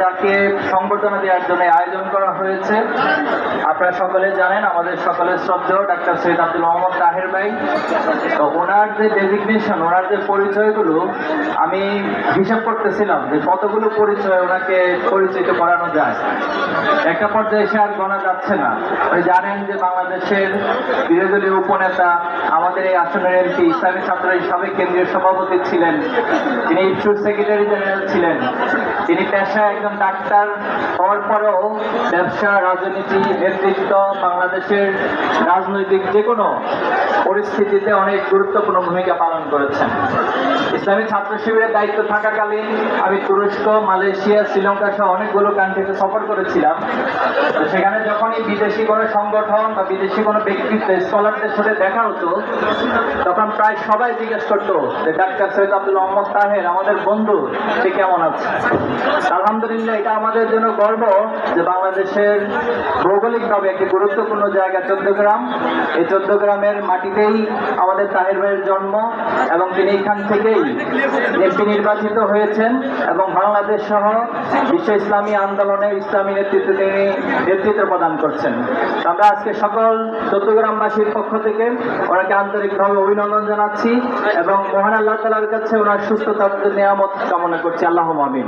যাকে সংবর্ধনা দেওয়ার জন্য আয়োজন করা হয়েছে। আপনারা সকলে জানেন আমাদের সকলের শ্রদ্ধেয় ডাক্তার সৈয়দ আব্দুল মোহাম্মদ তাহের ভাই। তো ওনার যে ডেজিগনেশন, ওনার যে পরিচয়গুলো আমি হিসাব করতেছিলাম যে কতগুলো পরিচয় ওনাকে পরিচিত করানো যায়। একটা পর্যায়ে এসে আর গোনা যাচ্ছে না। ওই জানেন যে বাংলাদেশের বিরোধী দলীয় উপনেতা, আমাদের এই আসনের এমপি, ইসলামী ছাত্রের সাবেক কেন্দ্রীয় সভাপতি ছিলেন, তিনি ইস্যুর সেক্রেটারি জেনারেল ছিলেন, তিনি পেশায় একজন ডাক্তার হওয়ার পরেও ব্যবসা, রাজনীতি, নেতৃত্ব, বাংলাদেশের রাজনৈতিক যে কোনো পরিস্থিতিতে অনেক গুরুত্বপূর্ণ ভূমিকা পালন করেছেন। ইসলামী ছাত্র শিবিরের দায়িত্ব থাকাকালীন আমি তুরস্ক, মালয়েশিয়া, শ্রীলঙ্কা সহ অনেকগুলো কান্ট্রিতে সফর করেছিলাম। তো সেখানে যখনই বিদেশি কোনো সংগঠন বা বিদেশি কোনো ব্যক্তিত্ব, স্কলারদের সাথে দেখা হতো, তখন প্রায় সবাই জিজ্ঞেস করতো যে ডাক্তার সৈয়দ আব্দুল মোহাম্মদ তাহের আমাদের বন্ধু, সে কেমন আছে। আলহামদুলিল্লাহ, এটা আমাদের জন্য গর্ব যে বাংলাদেশের ভৌগোলিকভাবে একটি গুরুত্বপূর্ণ জায়গা চট্টগ্রাম, এই চট্টগ্রামের মাটিতেই আমাদের তাহের ভাইয়ের জন্ম এবং তিনি এখান থেকেই এমপি নির্বাচিত হয়েছেন এবং বাংলাদেশ সহ বিশ্ব ইসলামী আন্দোলনে ইসলামী তিনি নেতৃত্ব প্রদান করছেন। আমরা আজকে সকল চট্টগ্রামবাসীর পক্ষ থেকে ওনাকে আন্তরিকভাবে অভিনন্দন জানাচ্ছি এবং মহান আল্লাহ তাআলার কাছে ওনার সুস্থতার নিয়ামত কামনা করছি। আল্লাহুম্মা আমিন।